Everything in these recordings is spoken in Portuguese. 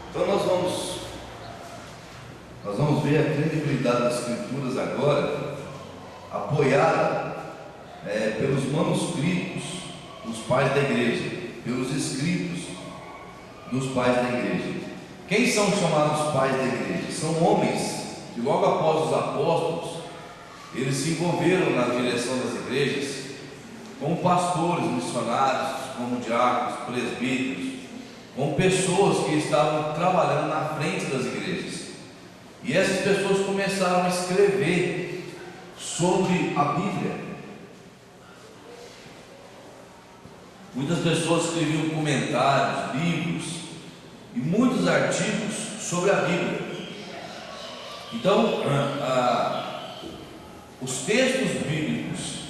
Então nós vamos ver a credibilidade das Escrituras agora, apoiada pelos manuscritos dos pais da igreja, pelos escritos dos pais da igreja. Quem são chamados pais da igreja? São homens que logo após os apóstolos, eles se envolveram na direção das igrejas, como pastores, missionários, como diáconos, presbíteros, como pessoas que estavam trabalhando na frente das igrejas. E essas pessoas começaram a escrever sobre a Bíblia. Muitas pessoas escreviam comentários, livros e muitos artigos sobre a Bíblia. Então, os textos bíblicos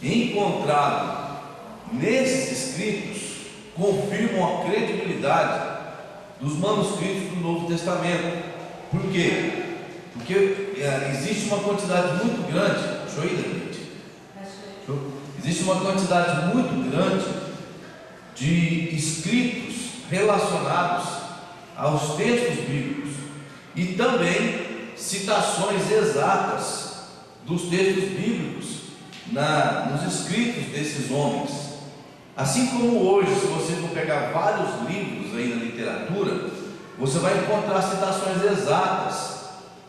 encontrados nesses escritos confirmam a credibilidade dos manuscritos do Novo Testamento. Por quê? Porque existe uma quantidade muito grande. Deixa eu ir, David. Existe uma quantidade muito grande de escritos relacionados aos textos bíblicos e também citações exatas dos textos bíblicos nos escritos desses homens. Assim como hoje, se você for pegar vários livros aí na literatura, você vai encontrar citações exatas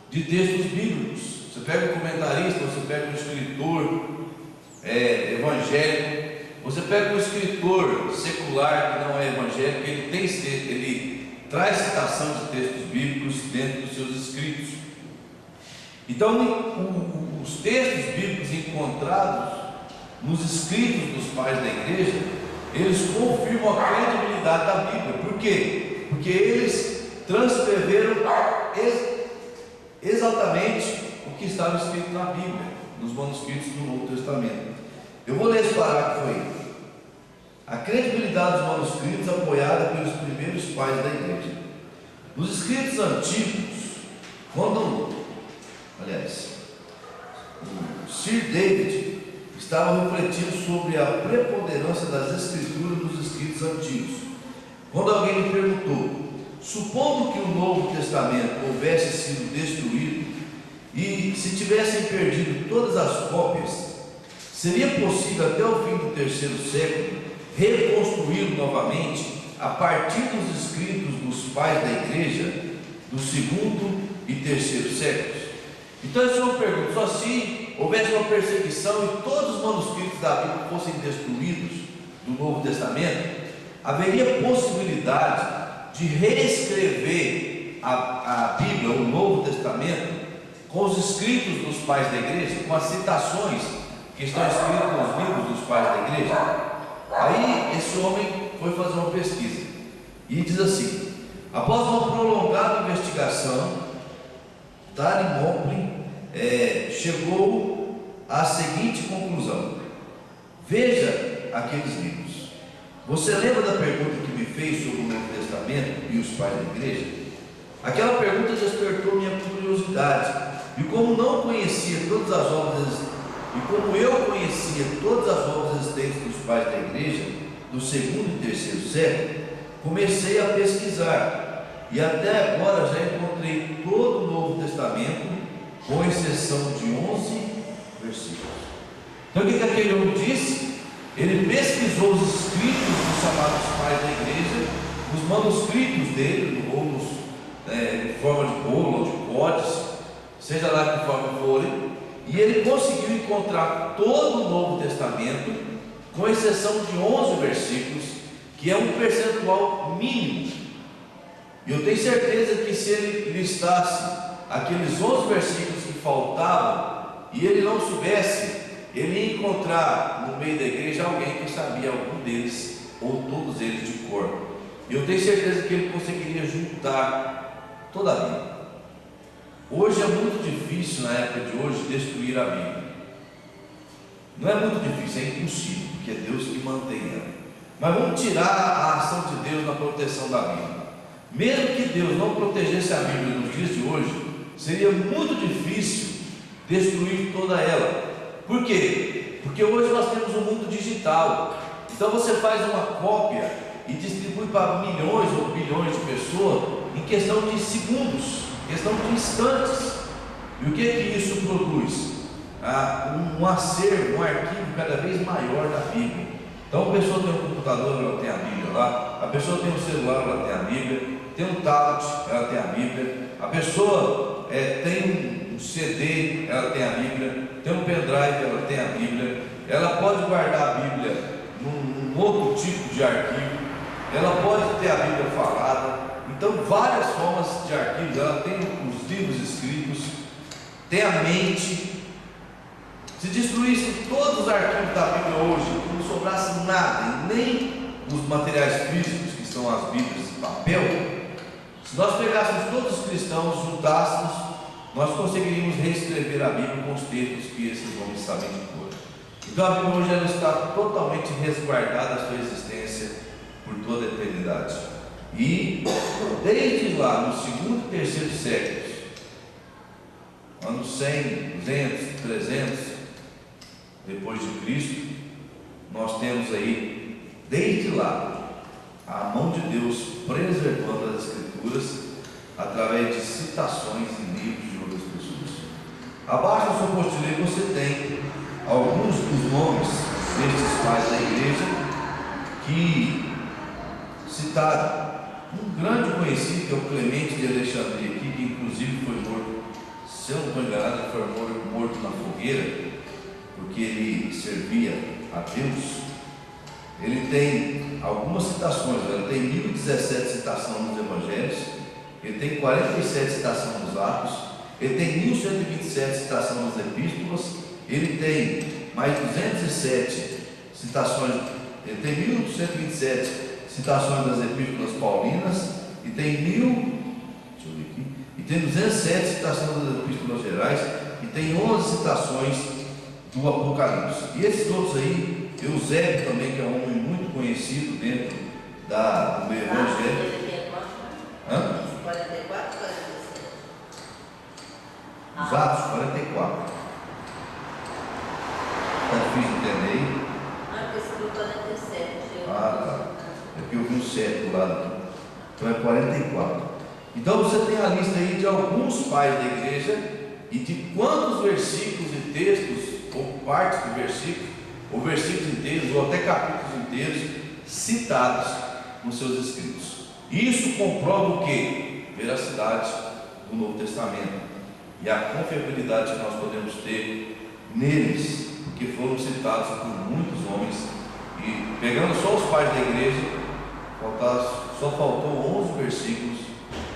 de textos bíblicos. Você pega um comentarista, você pega um escritor evangélico, você pega um escritor secular que não é evangélico, ele traz citação de textos bíblicos dentro dos seus escritos. Então, os textos bíblicos encontrados nos escritos dos pais da igreja, eles confirmam a credibilidade da Bíblia. Por quê? Porque eles transcreveram exatamente o que estava escrito na Bíblia, nos manuscritos do Novo Testamento. Eu vou ler esse parágrafo aí. A credibilidade dos manuscritos apoiada pelos primeiros pais da igreja. Nos escritos antigos, o Sir David estava refletindo sobre a preponderância das escrituras nos escritos antigos, quando alguém lhe perguntou: supondo que o Novo Testamento houvesse sido destruído e se tivessem perdido todas as cópias, seria possível até o fim do terceiro século reconstruí-lo novamente a partir dos escritos dos pais da igreja do segundo e terceiro séculos? Então essa é uma pergunta: só se houvesse uma perseguição e todos os manuscritos da Bíblia fossem destruídos do Novo Testamento, haveria possibilidade de reescrever a Bíblia, o Novo Testamento, com os escritos dos pais da igreja, com as citações que estão escritas nos livros dos pais da igreja? Aí esse homem foi fazer uma pesquisa e diz assim: após uma prolongada investigação, Dali Moplin chegou à seguinte conclusão: veja aqueles livros. Você lembra da pergunta que me fez sobre o Novo Testamento e os pais da igreja? Aquela pergunta despertou minha curiosidade, e como não conhecia todas as obras, e como eu conhecia todas as obras existentes dos pais da igreja do segundo e terceiro século, comecei a pesquisar, e até agora já encontrei todo o Novo Testamento, com exceção de 11 versículos. Então o que aquele homem disse? Ele pesquisou os escritos dos chamados pais da igreja, os manuscritos dele, ou em forma de bolo ou de códice, seja lá de que forma forem, e ele conseguiu encontrar todo o Novo Testamento, com exceção de 11 versículos, que é um percentual mínimo. E eu tenho certeza que se ele listasse aqueles 11 versículos que faltavam, e ele não soubesse, ele ia encontrar no meio da igreja alguém que sabia algum deles, ou todos eles de cor. E eu tenho certeza que ele conseguiria juntar toda a Bíblia. Hoje é muito difícil, na época de hoje, destruir a Bíblia. Não é muito difícil, é impossível, porque é Deus que mantém ela. Mas vamos tirar a ação de Deus na proteção da Bíblia. Mesmo que Deus não protegesse a Bíblia nos dias de hoje, seria muito difícil destruir toda ela. Por quê? Porque hoje nós temos um mundo digital. Então você faz uma cópia e distribui para milhões ou bilhões de pessoas em questão de segundos, questão de instantes. E o que isso produz? Um acervo, um arquivo cada vez maior da Bíblia. Então a pessoa tem um computador, ela tem a Bíblia lá. A pessoa tem um celular, ela tem a Bíblia. Tem um tablet, ela tem a Bíblia. A pessoa tem um CD, ela tem a Bíblia. Tem um pendrive, ela tem a Bíblia. Ela pode guardar a Bíblia num outro tipo de arquivo. Ela pode ter a Bíblia falada. Então várias formas de arquivos. Ela tem os livros escritos, tem a mente. Se destruíssem todos os arquivos da Bíblia hoje, que não sobrasse nada, nem os materiais físicos, que são as Bíblias de papel, se nós pegássemos todos os cristãos, juntássemos, nós conseguiríamos reescrever a Bíblia com os textos que esses homens sabem de cor. Então a Bíblia hoje ela está totalmente resguardada a sua existência por toda a eternidade. E desde lá, no segundo e terceiro séculos, anos 100, 200, 300 depois de Cristo, nós temos aí, desde lá, a mão de Deus preservando as Escrituras através de citações em livros de outras pessoas. Abaixo do seu postilheiro você tem alguns dos nomes destes pais da igreja que citaram. Um grande conhecido, que é o Clemente de Alexandria, aqui, que inclusive foi morto, se eu não estou enganado, ele foi morto na fogueira, porque ele servia a Deus. Ele tem algumas citações, ele tem 1017 citações nos Evangelhos, ele tem 47 citações nos Atos, ele tem 1127 citações nas Epístolas, ele tem mais 207 citações, ele tem 1127 citações das Epístolas Paulinas, e tem 207 citações das Epístolas Gerais, e tem 11 citações do Apocalipse. E esses outros aí, Eusébio também, que é um homem muito conhecido dentro do meio evangélico. 44, 46. Os Atos 44. Está difícil de entender aí? Não, esse do 47. Tá. É porque eu vi um 7 do lado aqui. Então é 44. Então você tem a lista aí de alguns pais da igreja e de quantos versículos e textos, ou partes do versículo, ou versículos inteiros, ou até capítulos inteiros, citados nos seus escritos. Isso comprova o que? Veracidade do Novo Testamento e a confiabilidade que nós podemos ter neles, porque foram citados por muitos homens. E pegando só os pais da igreja, só faltou 11 versículos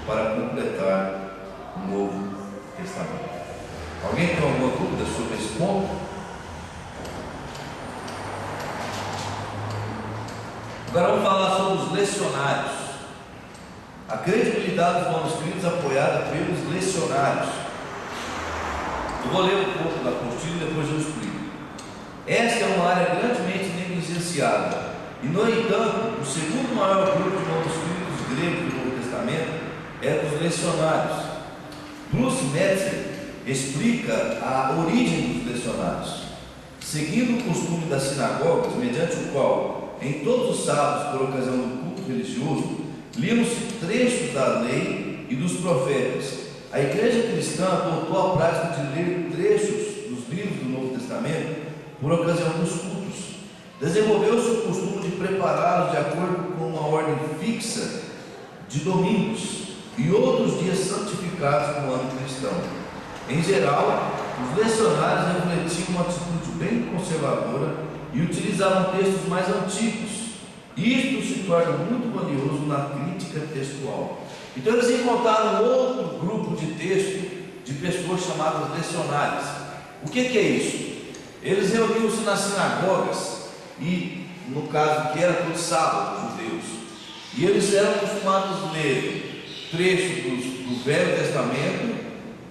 para completar o Novo Testamento. Alguém tem alguma dúvida sobre esse ponto? Agora vamos falar sobre os lecionários. A credibilidade dos manuscritos apoiada pelos lecionários. Eu vou ler um pouco da apostila e depois eu explico. Esta é uma área grandemente negligenciada. E, no entanto, o segundo maior grupo de manuscritos gregos do Novo Testamento é dos lecionários. Bruce Metzger explica a origem dos lecionários. Seguindo o costume das sinagogas, mediante o qual, em todos os sábados, por ocasião do culto religioso, liam-se trechos da lei e dos profetas, a igreja cristã adotou a prática de ler trechos dos livros do Novo Testamento por ocasião dos cultos. Desenvolveu-se o costume de prepará-los de acordo com uma ordem fixa de domingos e outros dias santificados no ano cristão. Em geral, os lecionários refletiam uma atitude bem conservadora e utilizavam textos mais antigos. Isto se torna muito valioso na crítica textual. Então eles encontraram outro grupo de texto de pessoas chamadas lecionários. O que é isso? Eles reuniam-se nas sinagogas e, no caso que era todo sábado, judeus, e eles eram acostumados a ler trechos do Velho Testamento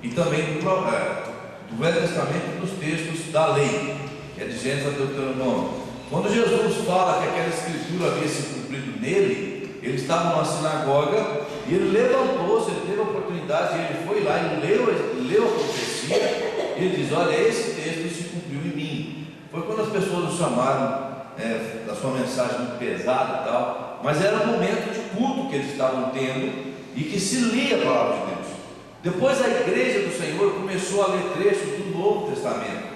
e também do Velho Testamento e dos textos da lei, que é de Gênesis a Deuteronômio. Quando Jesus fala que aquela escritura havia se cumprido nele, ele estava numa sinagoga e ele levantou-se, ele teve a oportunidade, ele foi lá e leu a profecia, e ele diz: olha, esse texto se cumpriu em mim. Foi quando as pessoas o chamaram da sua mensagem muito pesada e tal, mas era um momento de culto que eles estavam tendo e que se lia a palavra de Deus. Depois a igreja do Senhor começou a ler trechos do Novo Testamento.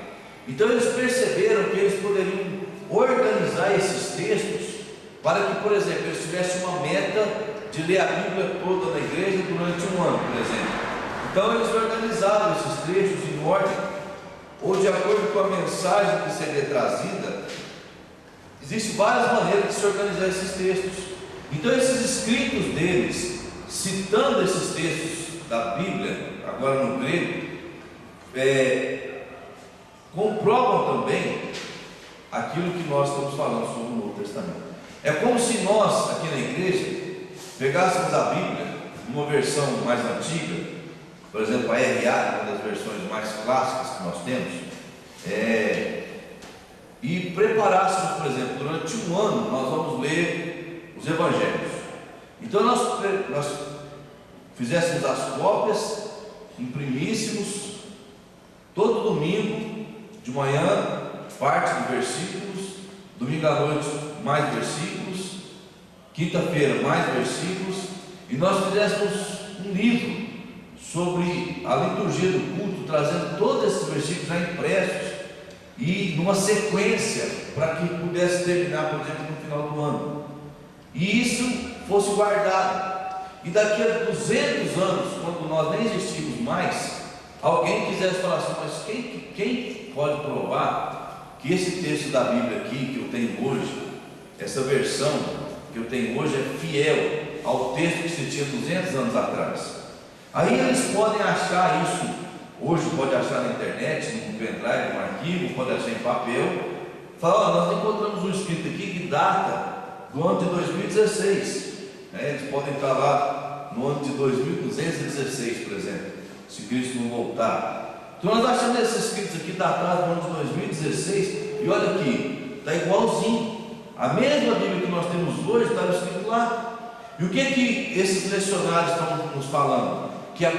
Então eles perceberam que eles poderiam organizar esses textos para que, por exemplo, eles tivessem uma meta de ler a Bíblia toda na igreja durante um ano, por exemplo. Então eles organizaram esses trechos em ordem, ou de acordo com a mensagem que seria trazida. Existem várias maneiras de se organizar esses textos. Então esses escritos deles, citando esses textos da Bíblia, agora no grego, comprovam também aquilo que nós estamos falando sobre o Novo Testamento. É como se nós, aqui na igreja, pegássemos a Bíblia, uma versão mais antiga, por exemplo, a RA, uma das versões mais clássicas que nós temos, e preparássemos, por exemplo, durante um ano, nós vamos ler os Evangelhos. Então nós fizéssemos as cópias, imprimíssemos, todo domingo, de manhã, parte de versículos, domingo à noite, mais versículos, quinta-feira, mais versículos, e nós fizéssemos um livro sobre a liturgia do culto, trazendo todos esses versículos já impressos e numa sequência para que pudesse terminar, por exemplo, no final do ano, e isso fosse guardado. E daqui a 200 anos, quando nós nem existimos mais, alguém quisesse falar assim: mas quem pode provar que esse texto da Bíblia aqui que eu tenho hoje, essa versão que eu tenho hoje, é fiel ao texto que se tinha 200 anos atrás? Aí eles podem achar isso, hoje pode achar na internet, num pendrive, num arquivo, pode achar em papel, falar: nós encontramos um escrito aqui que data do ano de 2016. Eles podem estar lá no ano de 2216, por exemplo, se Cristo não voltar. Então nós achamos esses escritos aqui datados no ano de 2016, e olha aqui, está igualzinho. A mesma Bíblia que nós temos hoje estava escrito lá. E o que esses lecionários estão nos falando? Que há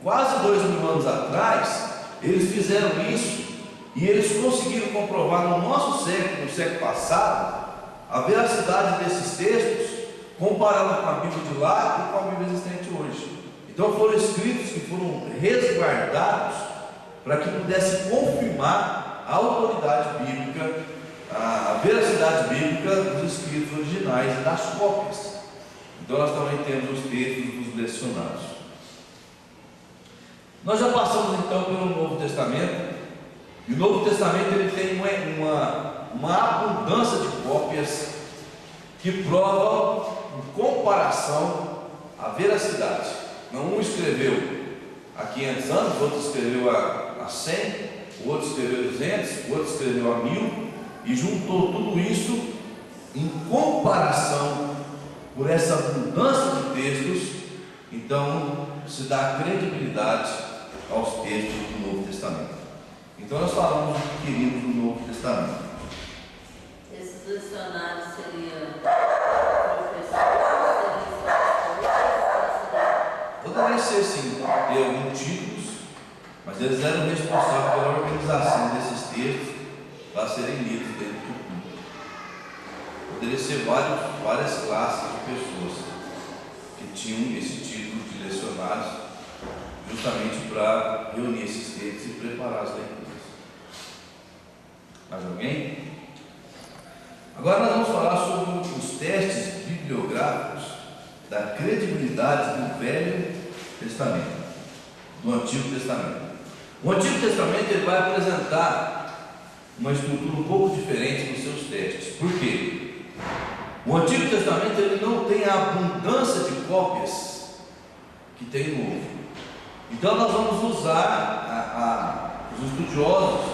quase 2000 anos atrás, eles fizeram isso, e eles conseguiram comprovar no nosso século, no século passado, a veracidade desses textos, comparando com a Bíblia de lá e com a Bíblia existente hoje. Então foram escritos que foram resguardados para que pudesse confirmar a autoridade bíblica, a veracidade bíblica dos escritos originais e das cópias. Então nós também temos os textos dos lecionários. Nós já passamos então pelo Novo Testamento, e o Novo Testamento ele tem uma abundância de cópias que provam em comparação a veracidade. Um escreveu há 500 anos, o outro escreveu há 100, o outro escreveu 200, o outro escreveu há 1000, e juntou tudo isso em comparação, por essa abundância de textos. Então se dá credibilidade aos textos do Novo Testamento. Então nós falamos do que queríamos no Novo Testamento. Esses lecionários seriam professores, Poderia ser sim, ter alguns títulos, mas eles eram responsáveis pela organização desses textos para serem lidos dentro do culto. Poderia ser várias classes de pessoas que tinham esse título de lecionários, justamente para reunir esses textos e preparar as leituras. Mais alguém? Agora nós vamos falar sobre os testes bibliográficos da credibilidade do Velho Testamento, do Antigo Testamento. O Antigo Testamento ele vai apresentar uma estrutura um pouco diferente nos seus testes. Por quê? O Antigo Testamento ele não tem a abundância de cópias que tem no Novo. Então nós vamos usar os estudiosos,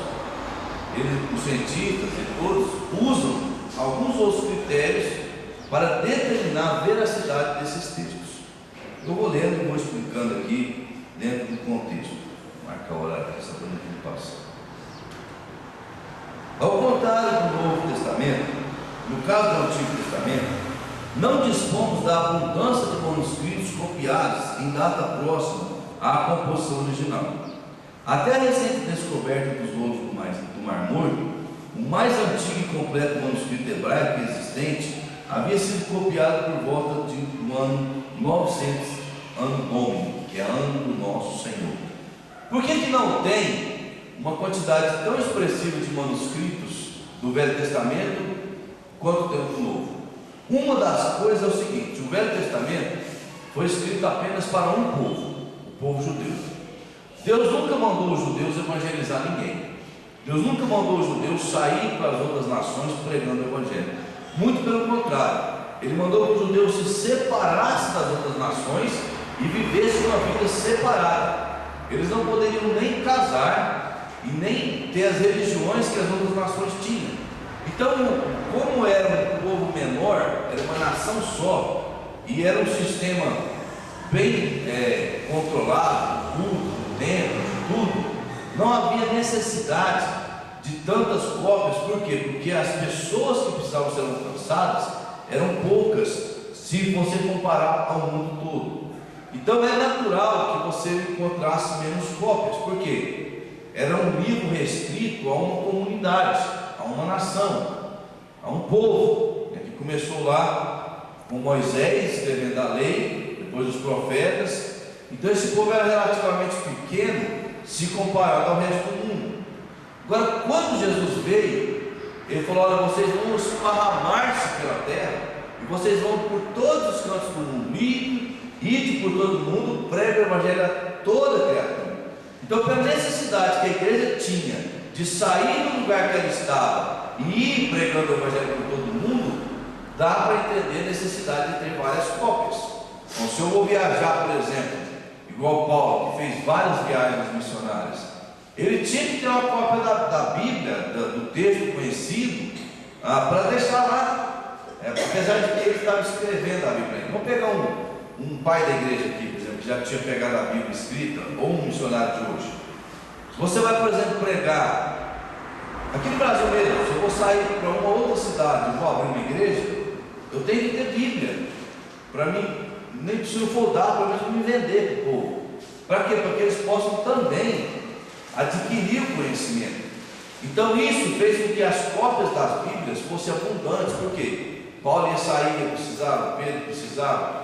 os cientistas e todos usam alguns outros critérios para determinar a veracidade desses textos. Eu vou lendo e vou explicando aqui dentro do contexto. Marca a hora aqui, só para não passar. Ao contrário do Novo Testamento, no caso do Antigo Testamento, não dispomos da abundância de manuscritos copiados em data próxima à composição original. Até a recente descoberta dos ovos do Mar Morto, o mais antigo e completo manuscrito hebraico existente havia sido copiado por volta do ano 900, ano Domini, que é ano do nosso Senhor. Por que não tem uma quantidade tão expressiva de manuscritos do Velho Testamento quanto tem do Novo? Uma das coisas é o seguinte: o Velho Testamento foi escrito apenas para um povo, o povo judeu. Deus nunca mandou os judeus evangelizar ninguém. Deus nunca mandou os judeus sair para as outras nações pregando o Evangelho. Muito pelo contrário, Ele mandou que os judeus se separassem das outras nações e vivessem uma vida separada. Eles não poderiam nem casar e nem ter as religiões que as outras nações tinham. Então, como era um povo menor, era uma nação só, e era um sistema bem controlado, culto, templo, tudo, não havia necessidade de tantas cópias. Por quê? Porque as pessoas que precisavam ser alcançadas eram poucas, se você comparar ao mundo todo. Então é natural que você encontrasse menos cópias. Por quê? Era um livro restrito a uma comunidade, a uma nação, a um povo, que começou lá com Moisés escrevendo a lei, depois os profetas. Então esse povo era relativamente pequeno se comparado ao resto do mundo. Agora, quando Jesus veio, Ele falou: olha, vocês vão esparramar-se pela terra, e vocês vão por todos os cantos do mundo, ide por todo o mundo, pregue o Evangelho a toda criatura. Então, pela necessidade que a igreja tinha de sair do lugar que ela estava e ir pregando o Evangelho por todo o mundo, dá para entender a necessidade de ter várias cópias. Então, se eu vou viajar, por exemplo, igual Paulo, que fez várias viagens missionárias, ele tinha que ter uma cópia da Bíblia, do texto conhecido, para deixar lá, apesar de que ele estava escrevendo a Bíblia. Vamos pegar um pai da igreja aqui, por exemplo, que já tinha pegado a Bíblia escrita, ou um missionário de hoje. Se você vai, por exemplo, pregar aqui no Brasil mesmo, se eu vou sair para uma outra cidade e vou abrir uma igreja, eu tenho que ter Bíblia, para mim, nem preciso foldar, pelo menos me vender para o povo. Para quê? Para que eles possam também adquirir o conhecimento. Então isso fez com que as cópias das Bíblias fossem abundantes. Por quê? Paulo ia sair, precisava, Pedro precisava,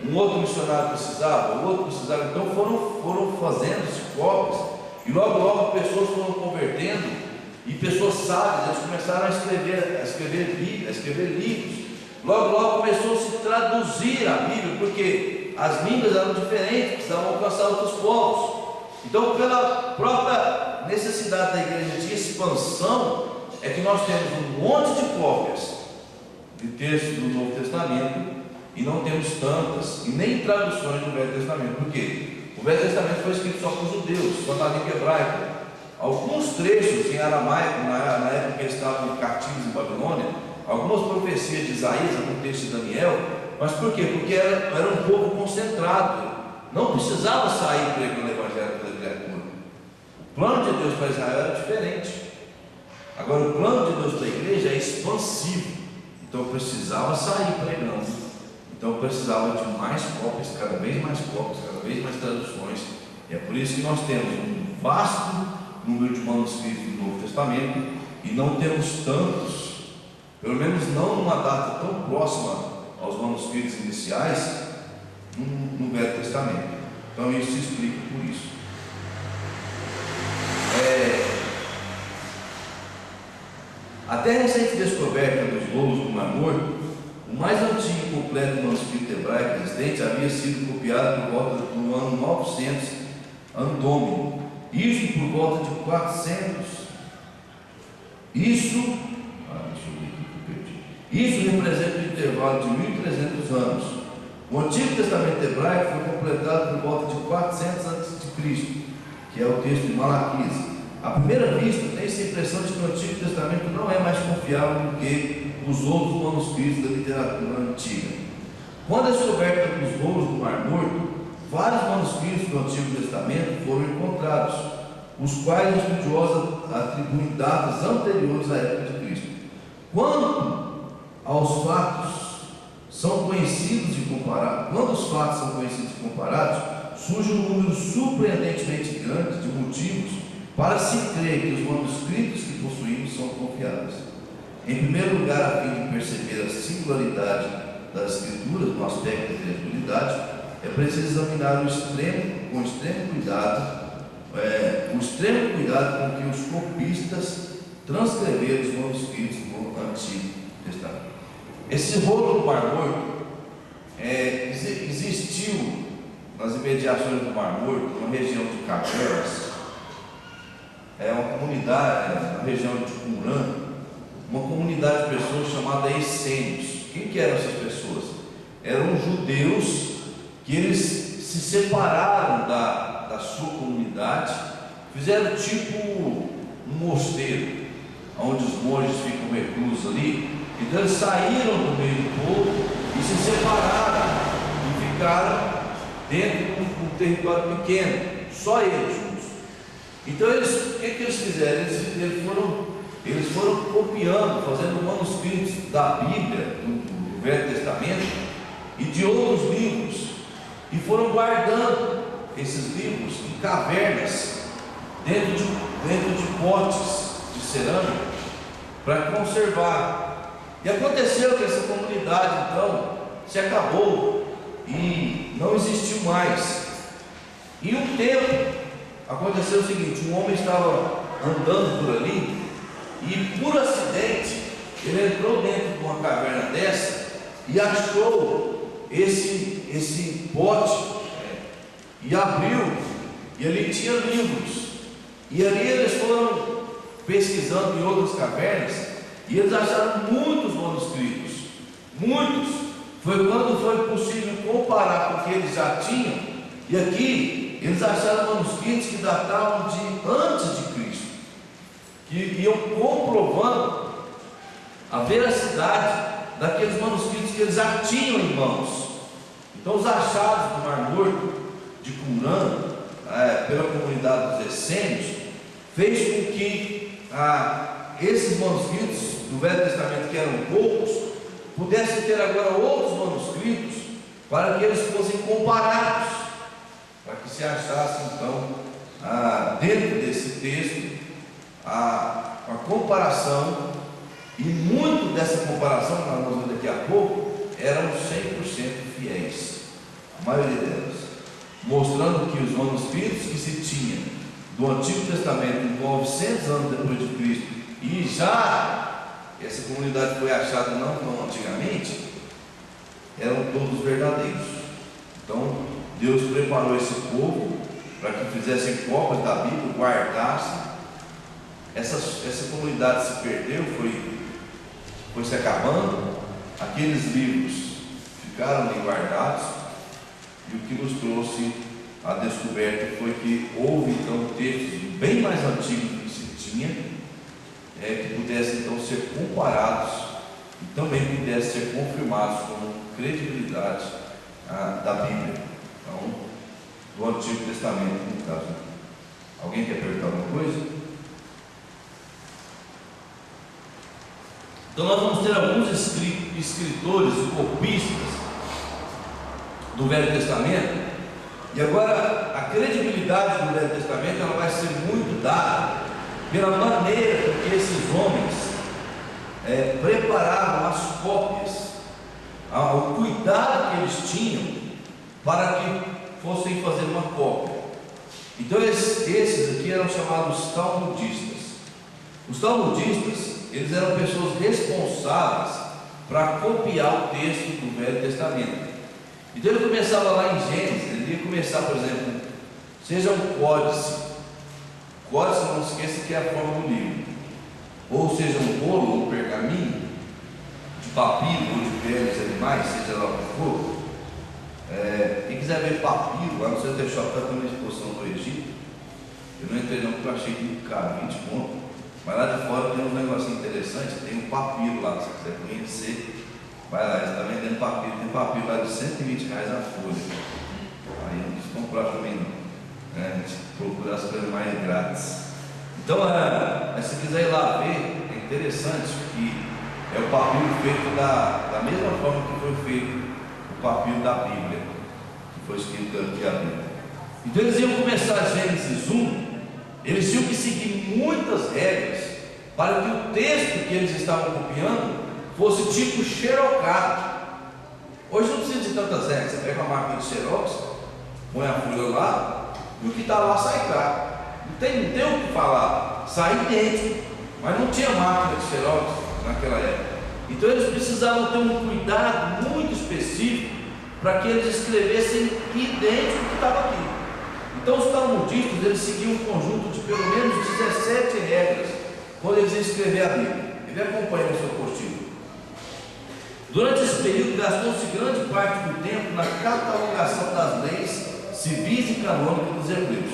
um outro missionário precisava, o outro precisava. Então foram fazendo-se cópias, e logo pessoas foram convertendo, e pessoas sábias, eles começaram a escrever Bíblia, a escrever livros. Logo começou a se traduzir a Bíblia, porque as línguas eram diferentes, precisavam alcançar outros povos. Então, pela própria necessidade da igreja de expansão, é que nós temos um monte de cópias de textos do Novo Testamento e não temos tantas, e nem traduções do Velho Testamento. Por quê? O Velho Testamento foi escrito só para os judeus, só na língua hebraica. Alguns trechos em aramaico, na época que eles estavam cativos em Babilônia, algumas profecias de Isaías, algum texto de Daniel. Mas por quê? Porque era um povo concentrado, não precisava sair pregando o Evangelho pela criatura. O plano de Deus para Israel era diferente. Agora, o plano de Deus para a igreja é expansivo. Então precisava sair pregando. Então precisava de mais cópias, cada vez mais traduções. E é por isso que nós temos um vasto número de manuscritos do Novo Testamento e não temos tantos, pelo menos não numa data tão próxima aos manuscritos iniciais, no Velho Testamento. Então isso se explica por isso. Até a recente descoberta dos rolos do Mar Morto, o mais antigo e completo manuscrito hebraico existente havia sido copiado por volta do ano 900, ano Domini. Isso por volta de 400. Isso representa um intervalo de 1.300 anos. O Antigo Testamento hebraico foi completado por volta de 400 a.C., que é o texto de Malaquias. À primeira vista, tem-se a impressão de que o Antigo Testamento não é mais confiável do que os outros manuscritos da literatura antiga. Quando é descoberta os rolos do Mar Morto, vários manuscritos do Antigo Testamento foram encontrados, os quais os estudiosos atribuem datas anteriores à época de Cristo. Quando os fatos são conhecidos e comparados, surge um número surpreendentemente grande de motivos para se crer que os manuscritos que possuímos são confiáveis. Em primeiro lugar, a fim de perceber a singularidade das Escrituras no aspecto da credibilidade, é preciso examinar com extremo cuidado com que os copistas transcreveram os manuscritos do Antigo Testamento. Esse rolo do Mar Morto existiu nas imediações do Mar Morto, numa região de cavernas, uma comunidade, na região de Qumran, uma comunidade de pessoas chamada essênios. Quem que eram essas pessoas? Eram judeus que eles se separaram da sua comunidade, fizeram tipo um mosteiro, onde os monges ficam reclusos ali. Então eles saíram do meio do povo e se separaram e ficaram dentro de um território pequeno, só eles juntos. Então o que eles fizeram? Eles foram copiando, fazendo manuscritos da Bíblia, do Velho Testamento e de outros livros, e foram guardando esses livros em cavernas, dentro de potes de cerâmica, para conservar. E aconteceu que essa comunidade então se acabou e não existiu mais. E um tempo aconteceu o seguinte: um homem estava andando por ali e, por acidente, ele entrou dentro de uma caverna dessa e achou esse pote, e abriu, e ali tinha livros. E ali eles foram pesquisando em outras cavernas e eles acharam muitos manuscritos, muitos. Foi quando foi possível comparar com o que eles já tinham, e aqui eles acharam manuscritos que datavam de antes de Cristo, que iam comprovando a veracidade daqueles manuscritos que eles já tinham em mãos. Então os achados do Mar Morto de Qumran, pela comunidade dos essênios, fez com que esses manuscritos do Velho Testamento, que eram poucos, pudessem ter agora outros manuscritos, para que eles fossem comparados, para que se achasse então dentro desse texto a comparação, e muito dessa comparação, que nós vamos ver daqui a pouco, eram 100% fiéis, a maioria delas, mostrando que os manuscritos que se tinha do Antigo Testamento 900 anos depois de Cristo, e já essa comunidade foi achada não tão antigamente, eram todos verdadeiros. Então Deus preparou esse povo para que fizessem cópias da Bíblia, guardassem. Essa comunidade se perdeu, foi se acabando, aqueles livros ficaram ali guardados, e o que nos trouxe a descoberta foi que houve então textos bem mais antigos do que se tinha, que pudessem então ser comparados e também pudessem ser confirmados com credibilidade da Bíblia, então, do Antigo Testamento, no caso. Alguém quer perguntar alguma coisa? Então nós vamos ter alguns escritores e copistas do Velho Testamento, e agora a credibilidade do Velho Testamento ela vai ser muito dada pela maneira com que esses homens preparavam as cópias, o cuidado que eles tinham para que fossem fazer uma cópia. Então esses aqui eram chamados talmudistas. Os talmudistas, eles eram pessoas responsáveis para copiar o texto do Velho Testamento. Então ele começava lá em Gênesis, ele ia começar, por exemplo, seja um códice. Códice, não esqueça que é a forma do livro, ou seja um rolo ou um pergaminho de papiro ou de peles animais, seja lá o que for. Quem quiser ver papiro, lá no Center Shop está tendo uma exposição do Egito. Eu não entrei não porque eu achei muito caro, 20 conto. Mas lá de fora tem uns negocinhos interessantes, tem um papiro lá, se você quiser conhecer, vai lá, eles estão vendendo papiro, tem papiro lá de R$120 a folha. Aí não quis comprar também não, a gente procura as coisas mais grátis. Então, se quiser ir lá ver, é interessante que é o papiro feito da mesma forma que foi feito o papiro da Bíblia, que foi escrito aqui a Bíblia. Então eles iam começar Gênesis 1, eles tinham que seguir muitas regras para que o texto que eles estavam copiando fosse tipo xerocado. Hoje não precisa de tantas regras. Você pega uma máquina de xerox, põe a folha lá, e o que está lá sai cá. Não tem o que falar, sai idêntico. Mas não tinha máquina de xerox naquela época. Então eles precisavam ter um cuidado muito específico para que eles escrevessem idêntico ao que estava aqui. Então os talmudistas, eles seguiam um conjunto de pelo menos 17 regras quando eles iam escrever a Bíblia. Ele acompanha o seu postinho. Durante esse período, gastou-se grande parte do tempo na catalogação das leis civis e canônicas dos hebreus.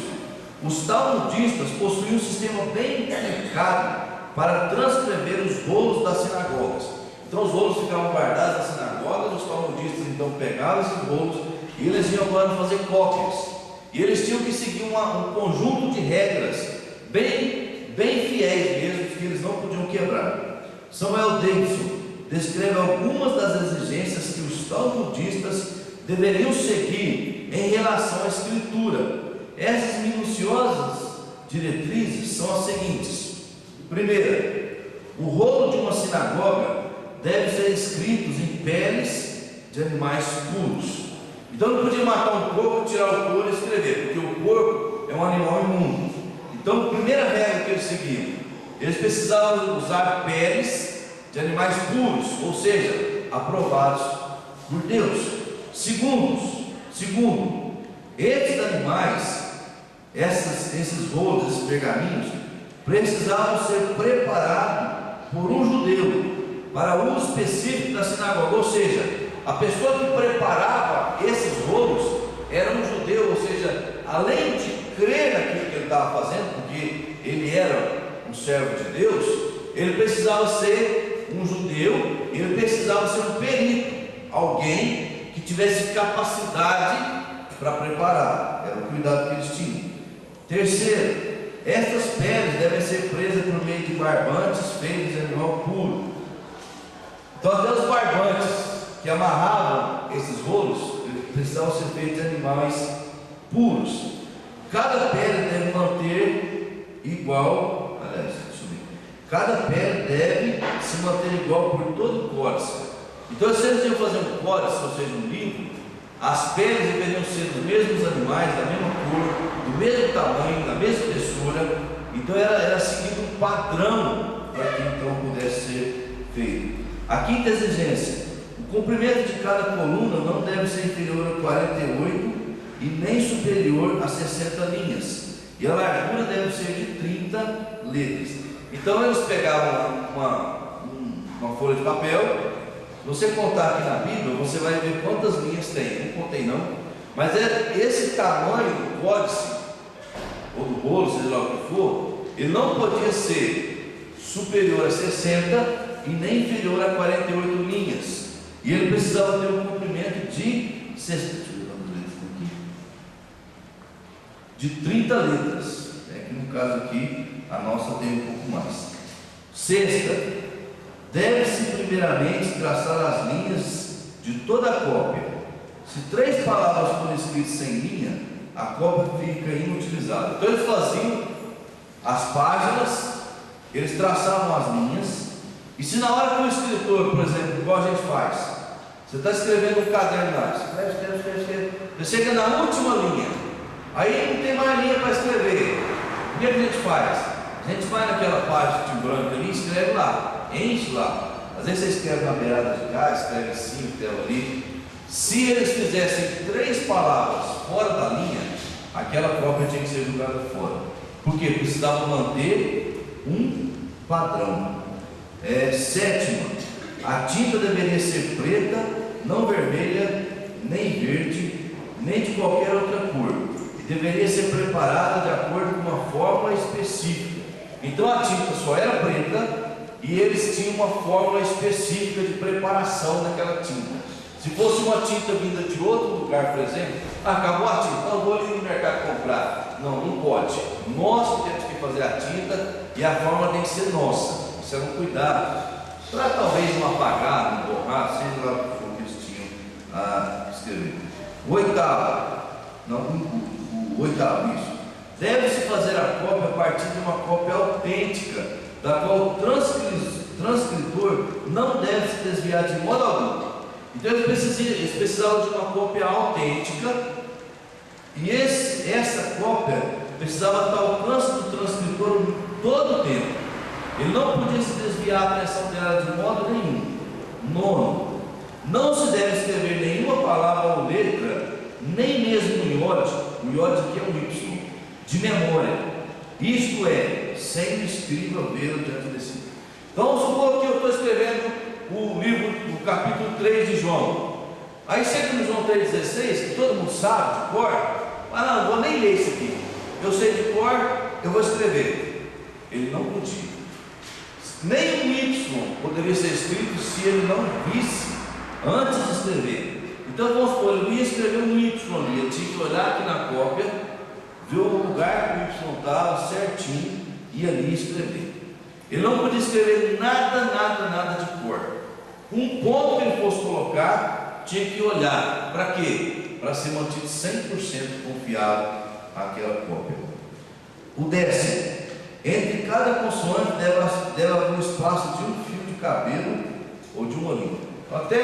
Os talmudistas possuíam um sistema bem delicado para transcrever os rolos das sinagogas. Então os rolos ficavam guardados nas sinagogas, os talmudistas então pegavam esses rolos e eles iam agora fazer cópias. E eles tinham que seguir um conjunto de regras bem fiéis mesmo, que eles não podiam quebrar. Samuel Davidson descreve algumas das exigências que os talmudistas deveriam seguir em relação à escritura. Essas minuciosas diretrizes são as seguintes. Primeira, o rolo de uma sinagoga deve ser escrito em peles de animais puros. Então não podia matar um porco, tirar o couro e escrever, porque o porco é um animal imundo. Então a primeira regra que eles seguiam, eles precisavam usar peles de animais puros, ou seja, aprovados por Deus. Segundo, esses animais, esses rolos, esses pergaminhos, precisavam ser preparados por um judeu para uso específico da sinagoga, ou seja, a pessoa que preparava esses rolos era um judeu, ou seja, além de crer naquilo que ele estava fazendo, porque ele era um servo de Deus, ele precisava ser um judeu, ele precisava ser um perito, alguém que tivesse capacidade para preparar. Era o cuidado que eles tinham. Terceiro, essas peles devem ser presas por meio de barbantes feitos de animal puro. Então até os barbantes que amarravam esses rolos precisavam ser feitos de animais puros. Cada pele deve manter igual, cada pele deve se manter igual por todo o códice. Então se eles iam fazer um códice, ou seja, um livro, as peles deveriam ser dos mesmos animais, da mesma cor, do mesmo tamanho, da mesma espessura. Então era seguido um padrão para que então pudesse ser feito. A quinta exigência: o comprimento de cada coluna não deve ser inferior a 48 e nem superior a 60 linhas, e a largura deve ser de 30 letras. Então eles pegavam uma folha de papel. Se você contar aqui na Bíblia, você vai ver quantas linhas tem. Não contei não, mas é esse tamanho do códice ou do rolo, seja lá o que for, ele não podia ser superior a 60 e nem inferior a 48 linhas, e ele precisava ter um comprimento de 30 letras. Que no caso aqui a nossa tem um pouco mais. Sexta, deve-se primeiramente traçar as linhas de toda a cópia. Se 3 palavras forem escritas sem linha, a cópia fica inutilizada. Então eles faziam as páginas, eles traçavam as linhas, e se na hora que o escritor, por exemplo, igual a gente faz, você está escrevendo um caderno lá, escreve, você chega na última linha, aí não tem mais linha para escrever. O que a gente faz? A gente vai naquela página de branco ali, escreve lá, enche lá. Às vezes você escreve na beirada de cá, escreve assim, escreve ali. Se eles fizessem 3 palavras fora da linha, aquela cópia tinha que ser jogada fora. Por quê? Precisava manter um padrão. Sétima, a tinta deveria ser preta, não vermelha, nem verde, nem de qualquer outra cor, e deveria ser preparada de acordo com uma fórmula específica. Então a tinta só era preta e eles tinham uma fórmula específica de preparação daquela tinta. Se fosse uma tinta vinda de outro lugar, por exemplo, acabou a tinta, não vou ali no mercado comprar. Não pode. Nós temos que fazer a tinta e a fórmula tem que ser nossa. Isso é um cuidado para talvez não apagar, não borrar, seja lá o que for que eles tinham a escrever. O oitavo, isso. Deve-se fazer a cópia a partir de uma cópia autêntica da qual o transcritor não deve se desviar de modo algum. Então eles precisavam de uma cópia autêntica, e essa cópia precisava estar ao alcance do transcritor todo o tempo. Ele não podia se desviar a atenção dela de modo nenhum. Nono, não se deve escrever nenhuma palavra ou letra, nem mesmo o iode aqui é um Y, de memória, isto é, sem o escriba vê-lo diante de si. Então vamos supor que eu estou escrevendo o livro, o capítulo 3 de João. Aí chega no João 3,16, que todo mundo sabe de cor, mas não vou nem ler isso aqui, eu sei de cor, eu vou escrever. Ele não podia. Nem um Y poderia ser escrito se ele não visse antes de escrever. Então vamos supor, ele ia escrever um Y ali, ele tinha que olhar aqui na cópia, ver o lugar que o Y estava certinho e ali escrever. Ele não podia escrever nada de cor. Um ponto que ele fosse colocar, tinha que olhar. Para quê? Para ser mantido 100% confiável aquela cópia. O 10º. Entre cada consoante deve haver um espaço de um fio de cabelo ou de uma língua. Até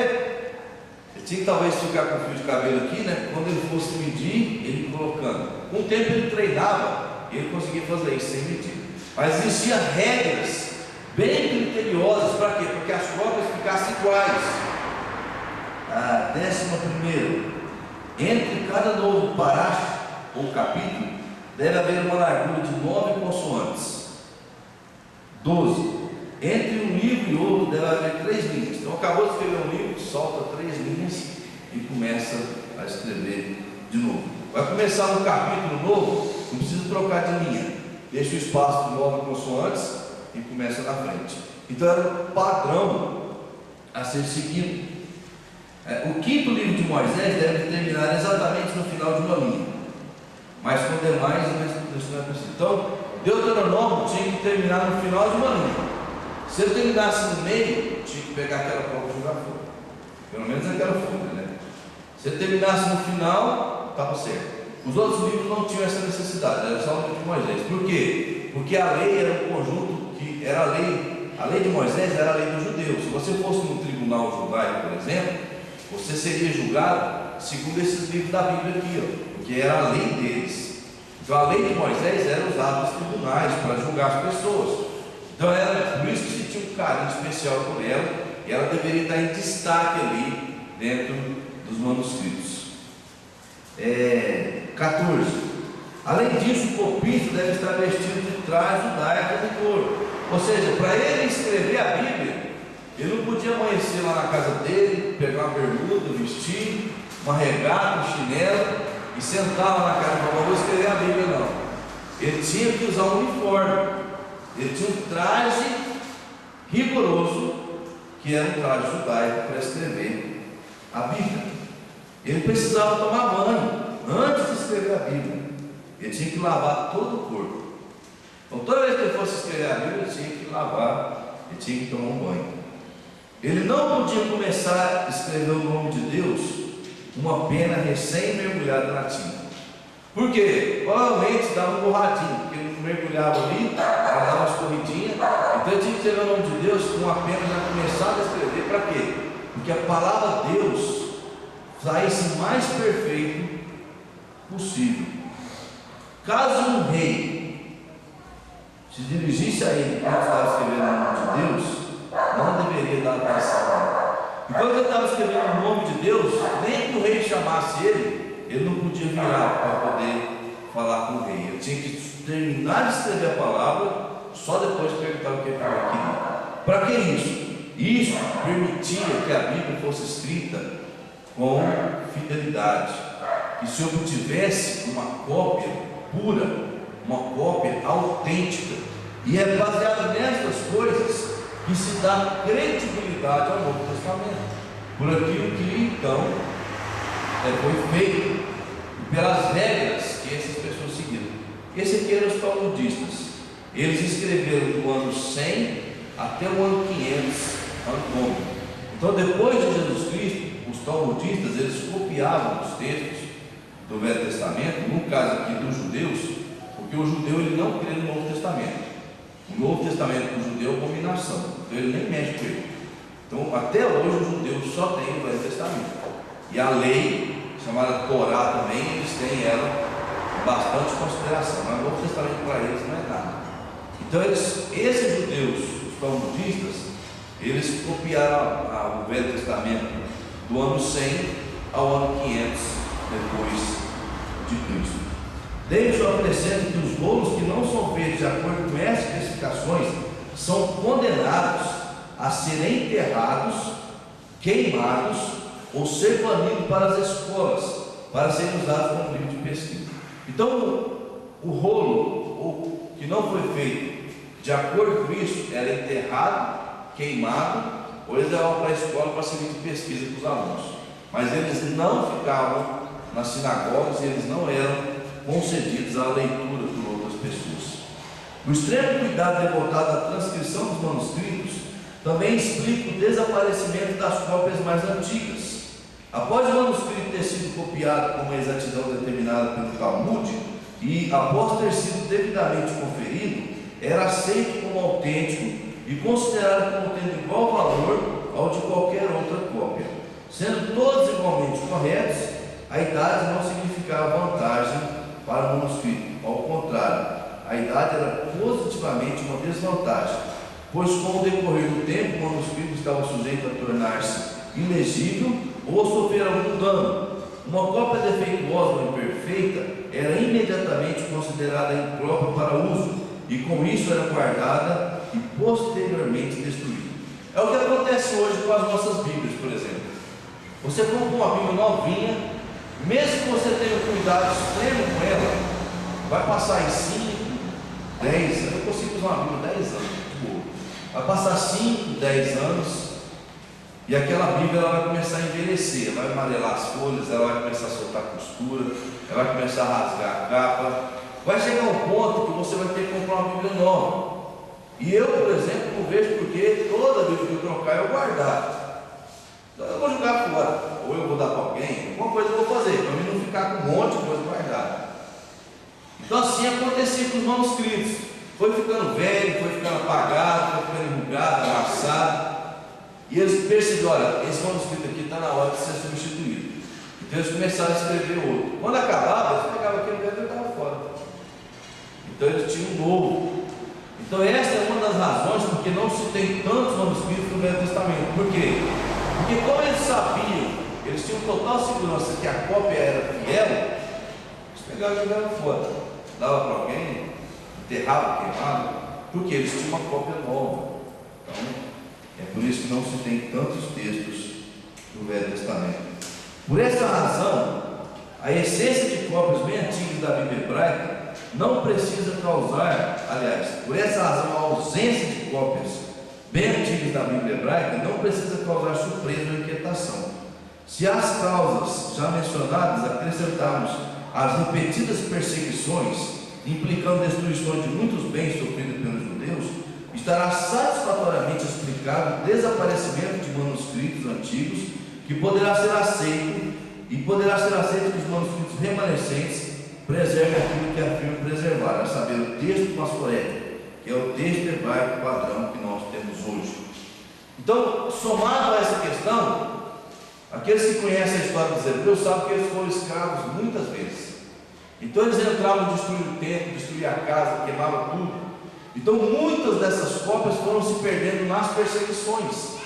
ele tinha que talvez ficar com o fio de cabelo aqui, né? Quando ele fosse medir, ele colocando. Com o tempo ele treinava e ele conseguia fazer isso sem medir. Mas existiam regras bem criteriosas. Para quê? Porque as cópias ficassem iguais. A 11ª. Entre cada novo parágrafo ou capítulo deve haver uma largura de 9 consoantes. 12. Entre um livro e outro deve haver 3 linhas. Então acabou de escrever um livro, solta 3 linhas e começa a escrever de novo. Vai começar um capítulo novo, não precisa trocar de linha. Deixa o espaço de 9 consoantes e começa na frente. Então era um padrão a ser seguido. O 5º livro de Moisés deve terminar exatamente no final de uma linha, mas com demais não é possível. Então, Deuteronômio tinha que terminar no final de uma linha. Se ele terminasse no meio, tinha que pegar aquela prova e jogar fora. Pelo menos aquela folha, né? Se ele terminasse no final, estava certo. Os outros livros não tinham essa necessidade, era só o livro de Moisés. Por quê? Porque a lei era um conjunto que era a lei de Moisés era a lei dos judeus. Se você fosse no tribunal judaico, por exemplo, você seria julgado segundo esses livros da Bíblia aqui, ó, porque era a lei deles. Então a lei de Moisés era usada nos tribunais para julgar as pessoas. Então era por isso que se tinha um carinho especial por ela, e ela deveria estar em destaque ali dentro dos manuscritos. 14. Além disso, o copista deve estar vestido de traje judaico de couro. Ou seja, para ele escrever a Bíblia, ele não podia amanhecer lá na casa dele, pegar uma bermuda, um vestido, uma regata, um chinelo e sentar lá na casa e falar: vou escrever a Bíblia. Não. Ele tinha que usar um uniforme. Ele tinha um traje rigoroso, que era um traje judaico, para escrever a Bíblia. Ele precisava tomar banho antes de escrever a Bíblia. Ele tinha que lavar todo o corpo. Então toda vez que ele fosse escrever a Bíblia, ele tinha que lavar, ele tinha que tomar um banho. Ele não podia começar a escrever o nome de Deus uma pena recém-mergulhada na tinta. Por quê? Provavelmente dava um borradinho, porque ele mergulhava ali, ela dava uma escorridinha. Então ele tinha que escrever o nome de Deus com uma pena já começada a escrever. Para quê? Porque a palavra Deus saísse mais perfeito possível. Caso um rei se dirigisse a ele quando estava escrevendo o nome de Deus, não deveria dar atenção. Enquanto ele estava escrevendo o nome de Deus, nem que o rei chamasse ele não podia virar para poder falar com o rei. Ele tinha que terminar de escrever a palavra, só depois perguntar o que ele queria. Para que isso? Isso permitia que a Bíblia fosse escrita com fidelidade, que se obtivesse uma cópia pura, uma cópia autêntica. E é baseado nessas coisas que se dá credibilidade ao Novo Testamento, por aquilo que então foi feito, e pelas regras que essas pessoas seguiram. Esse aqui eram os talmudistas. Eles escreveram do ano 100 até o ano 500 a.C. Então, depois de Jesus Cristo, os talmudistas eles copiavam os textos do Velho Testamento, no caso aqui dos judeus, porque o judeu ele não crê no Novo Testamento. O Novo Testamento para o judeu é abominação, então ele nem mexe com ele. Então, até hoje, os judeus só têm o Velho Testamento. E a lei, chamada Torá também, eles têm ela com bastante consideração, mas o Novo Testamento para eles não é nada. Então, esses judeus, os talmudistas, eles copiaram o Velho Testamento do ano 100 ao ano 500 depois de Cristo. David acrescenta que os rolos que não são feitos de acordo com essas especificações são condenados a serem enterrados, queimados ou ser banidos para as escolas, para serem usados como livro de pesquisa. Então, o rolo que não foi feito de acordo com isso era enterrado, queimado, ou eles levavam para a escola para ser livro de pesquisa para os alunos. Mas eles não ficavam nas sinagogas e eles não eram concedidos à leitura por outras pessoas. O extremo cuidado devotado à transcrição dos manuscritos também explica o desaparecimento das cópias mais antigas. Após o manuscrito ter sido copiado com uma exatidão determinada pelo Talmud e após ter sido devidamente conferido, era aceito como autêntico e considerado como tendo igual valor ao de qualquer outra cópia. Sendo todos igualmente corretos, a idade não significava vantagem para o manuscrito. Ao contrário, a idade era positivamente uma desvantagem, pois com o decorrer do tempo o manuscrito estava sujeito a tornar-se ilegível ou a sofrer algum dano. Uma cópia defeituosa ou imperfeita era imediatamente considerada imprópria para uso e com isso era guardada e posteriormente destruída. É o que acontece hoje com as nossas Bíblias, por exemplo. Você compra uma Bíblia novinha, mesmo que você tenha um cuidado extremo com ela, vai passar em 5, 10 anos. Eu consigo usar uma Bíblia 10 anos, muito boa. Vai passar 5, 10 anos e aquela Bíblia ela vai começar a envelhecer, ela vai amarelar as folhas, ela vai começar a soltar costura, ela vai começar a rasgar a capa. Vai chegar um ponto que você vai ter que comprar uma Bíblia nova. E eu, por exemplo, não vejo porque toda Bíblia que eu trocar eu guardar. Então eu vou jogar fora, ou eu vou dar para alguém, alguma coisa eu vou fazer, para mim não ficar com um monte de coisa guardada. Então assim acontecia com os manuscritos. Foi ficando velho, foi ficando apagado, foi ficando enrugado, amassado. E eles perceberam, olha, esse manuscrito aqui está na hora de ser substituído. Então eles começaram a escrever outro. Quando acabava, eles pegavam aquele velho e jogavam fora. Então eles tinham um novo. Então esta é uma das razões porque não se tem tantos manuscritos no Velho Testamento. Por quê? Porque como eles sabiam, eles tinham total segurança que a cópia era fiel, eles pegavam e jogavam fora. Dava para alguém, enterrava, queimava, porque eles tinham uma cópia nova. Então, é por isso que não se tem tantos textos do Velho Testamento. Por essa razão, a essência de cópias bem antigas da Bíblia hebraica não precisa causar, aliás, por essa razão, a ausência de cópias bem antigas da Bíblia hebraica não precisa causar surpresa ou inquietação. Se às causas já mencionadas acrescentarmos as repetidas perseguições, implicando destruições de muitos bens sofridos pelos judeus, estará satisfatoriamente explicado o desaparecimento de manuscritos antigos, que poderá ser aceito, e poderá ser aceito que os manuscritos remanescentes preservem aquilo que afirma preservar, a saber, o texto maçorético, que é o texto hebraico padrão que nós temos hoje. Então, somado a essa questão, aqueles que conhecem a história dos hebreus sabem que eles foram escravos muitas vezes. Então eles entravam, destruíam o templo, destruíam a casa, queimavam tudo. Então muitas dessas cópias foram se perdendo nas perseguições.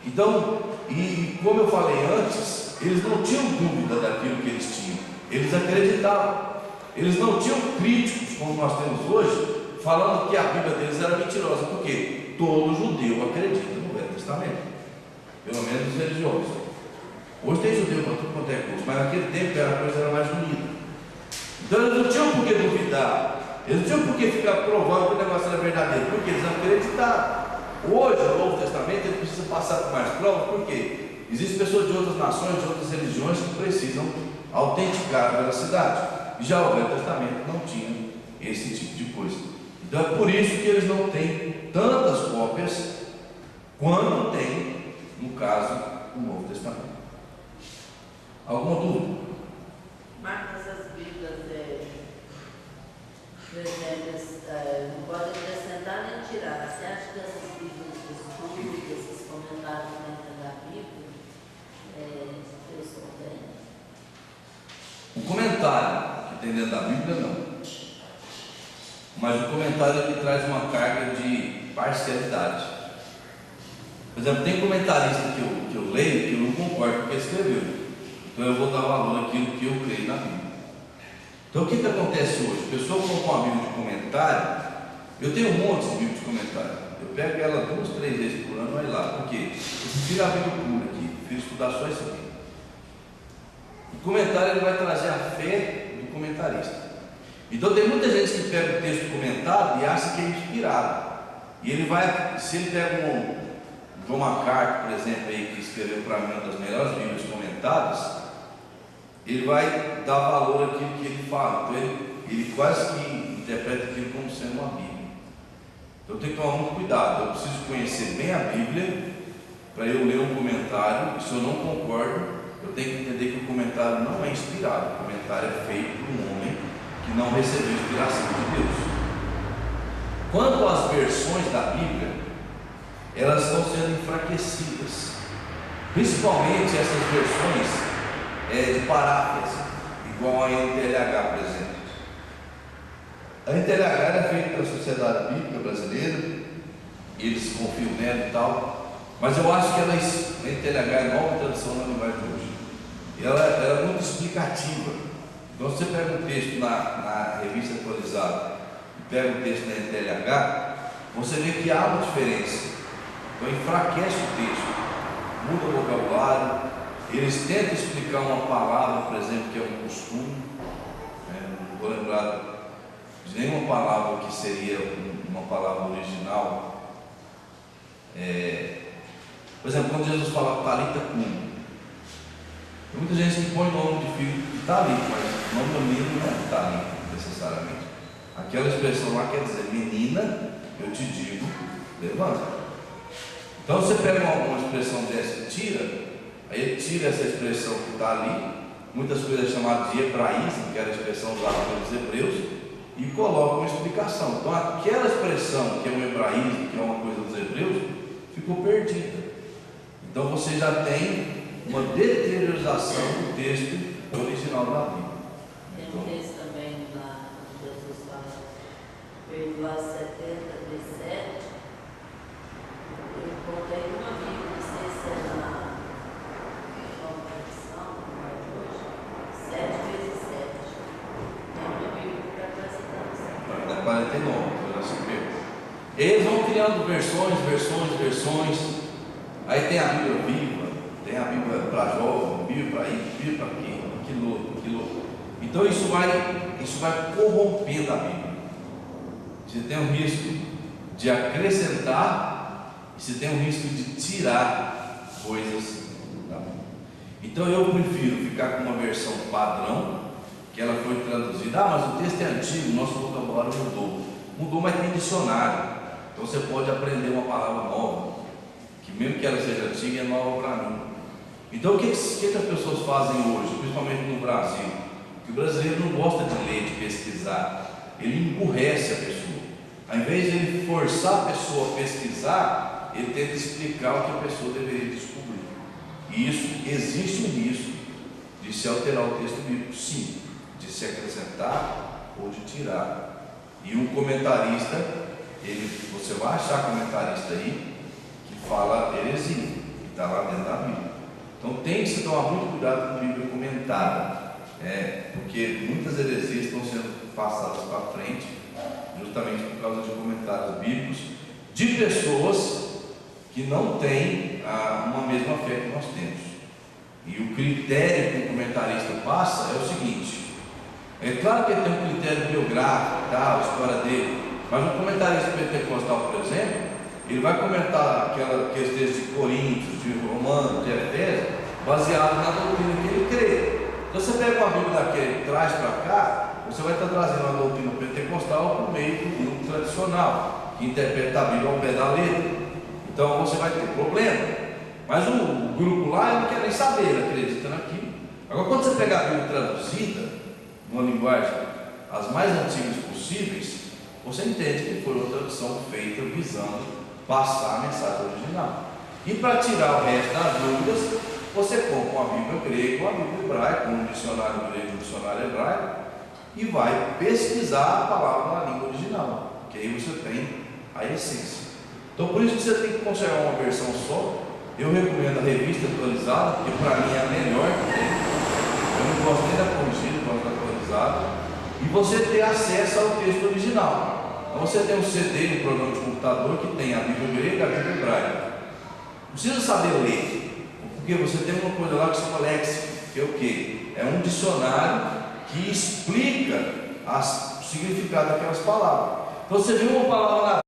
Então, e como eu falei antes, eles não tinham dúvida daquilo que eles tinham, eles acreditavam. Eles não tinham críticos como nós temos hoje, falando que a Bíblia deles era mentirosa, porque todo judeu acredita no Velho Testamento, pelo menos os religiosos. Hoje tem judeu para tudo quanto é coisa, mas naquele tempo a coisa era mais unida. Então eles não tinham por que duvidar, eles não tinham por que ficar provando que o negócio era verdadeiro, porque eles acreditavam. Hoje, o Novo Testamento, ele precisa passar por mais provas, porque existem pessoas de outras nações, de outras religiões que precisam autenticar a veracidade. E já o Velho Testamento não tinha esse tipo de coisa. Então é por isso que eles não têm tantas cópias quanto tem, no caso, o Novo Testamento. Alguma dúvida? Marcos, essas Bíblias, por exemplo, não pode acrescentar nem tirar. Você acha que essas Bíblias de estudo, esses comentários dentro da Bíblia, a pessoa tem? O comentário que tem dentro da Bíblia, não. Mas o comentário ele traz uma carga de parcialidade. Por exemplo, tem comentarista que eu leio que eu não concordo com o que ele escreveu. Então eu vou dar valor àquilo que eu creio na Bíblia. Então o que acontece hoje? A pessoa compra uma Bíblia de comentário. Eu tenho um monte de Bíblia de comentário. Eu pego ela 2, 3 vezes por ano, vai lá. Por quê? Eu prefiro a Bíblia pura aqui. Eu prefiro estudar só isso aqui. O comentário ele vai trazer a fé do comentarista. Então tem muita gente que pega o texto comentado e acha que é inspirado. E ele vai, se ele pega um John MacArthur, por exemplo, aí, que escreveu para mim uma das melhores Bíblias comentadas, ele vai dar valor àquilo que ele fala. Então ele quase que interpreta aquilo como sendo uma Bíblia. Então eu tenho que tomar muito cuidado. Eu preciso conhecer bem a Bíblia para eu ler um comentário. E se eu não concordo, eu tenho que entender que o comentário não é inspirado. O comentário é feito por um homem que não recebeu inspiração de Deus. Quanto às versões da Bíblia, elas estão sendo enfraquecidas, principalmente essas versões de paráfrase, igual a NTLH, por exemplo. A NTLH era feita pela Sociedade Bíblica Brasileira, eles confiam nela e tal, mas eu acho que a NTLH é nova tradução na linguagem de hoje. Ela é muito explicativa. Então, se você pega um texto na revista atualizada e pega um texto na NTLH, você vê que há uma diferença. Então, enfraquece o texto, muda o vocabulário. Eles tentam explicar uma palavra, por exemplo, que é um costume. Não vou lembrar de nenhuma palavra que seria uma palavra original. Por exemplo, quando Jesus fala talita cum, tem muita gente que põe o nome de filho de talita, mas o nome do menino não é talita necessariamente. Aquela expressão lá quer dizer: menina, eu te digo, levanta. Então você pega uma expressão dessa e tira, aí ele tira essa expressão que está ali, muitas coisas chamadas de hebraísmo, que era a expressão usada pelos hebreus, e coloca uma explicação. Então aquela expressão que é um hebraísmo, que é uma coisa dos hebreus, ficou perdida. Então você já tem uma deteriorização do texto original da Bíblia. Tem um texto também lá, Jesus fala, perdoar 70 vezes 7. Eu contei uma Bíblia, não sei se é na versão, hoje, 7 vezes 7. Tem uma Bíblia que está trazendo. Da 49, eu já sei. Eles vão criando versões. Aí tem a Bíblia viva, tem a Bíblia para jovem, Bíblia para isso, Bíblia para aquilo. Então isso vai corrompendo a Bíblia. Você tem um risco de acrescentar e você tem um risco de tirar coisas da Bíblia. Então eu prefiro ficar com uma versão padrão, que ela foi traduzida. Mas o texto é antigo, nosso vocabulário mudou, mas tem dicionário. Então você pode aprender uma palavra nova, que mesmo que ela seja antiga, é nova para mim. Então o que as pessoas fazem hoje, principalmente no Brasil? Que o brasileiro não gosta de ler, de pesquisar. Ele emburrece a pessoa. Ao invés de ele forçar a pessoa a pesquisar, ele tenta explicar o que a pessoa deveria descobrir. E isso, existe um risco de se alterar o texto bíblico, sim, de se acrescentar ou de tirar. E um comentarista, você vai achar comentarista aí que fala heresia, que está lá dentro da Bíblia. Então tem que se tomar muito cuidado com a Bíblia comentada, porque muitas heresias estão sendo passadas para frente, justamente por causa de comentários bíblicos de pessoas que não têm uma mesma fé que nós temos. E o critério que o comentarista passa é o seguinte: é claro que ele tem um critério biográfico, a história dele, mas o comentarista pentecostal, por exemplo, ele vai comentar aqueles textos de Coríntios, de Romanos, de Efésios, baseado na doutrina que ele crê. Então você pega uma Bíblia daquele, traz para cá, você vai estar trazendo uma doutrina pentecostal por meio do grupo tradicional, que interpreta a Bíblia ao pé da letra. Então você vai ter problema. Mas o grupo lá, ele não quer nem saber, ele acredita naquilo. Agora, quando você pegar a Bíblia traduzida, numa linguagem as mais antigas possíveis, você entende que foi uma tradução feita visando passar a mensagem original. E para tirar o resto das dúvidas, você compra uma Bíblia grega, uma Bíblia hebraica, um dicionário grego, um dicionário hebraico, e vai pesquisar a palavra na língua original, que aí você tem a essência. Então por isso que você tem que conservar uma versão só. Eu recomendo a revista atualizada, porque para mim é a melhor que tem. Eu não gosto nem da corrigida, eu gosto da atualizada. E você ter acesso ao texto original. Então você tem um CD no programa de computador que tem a Bíblia grega e a Bíblia hebraica. Não precisa saber ler, porque você tem uma coisa lá que se chama léxico, que é o quê? É um dicionário que explica o significado daquelas palavras. Então você viu uma palavra na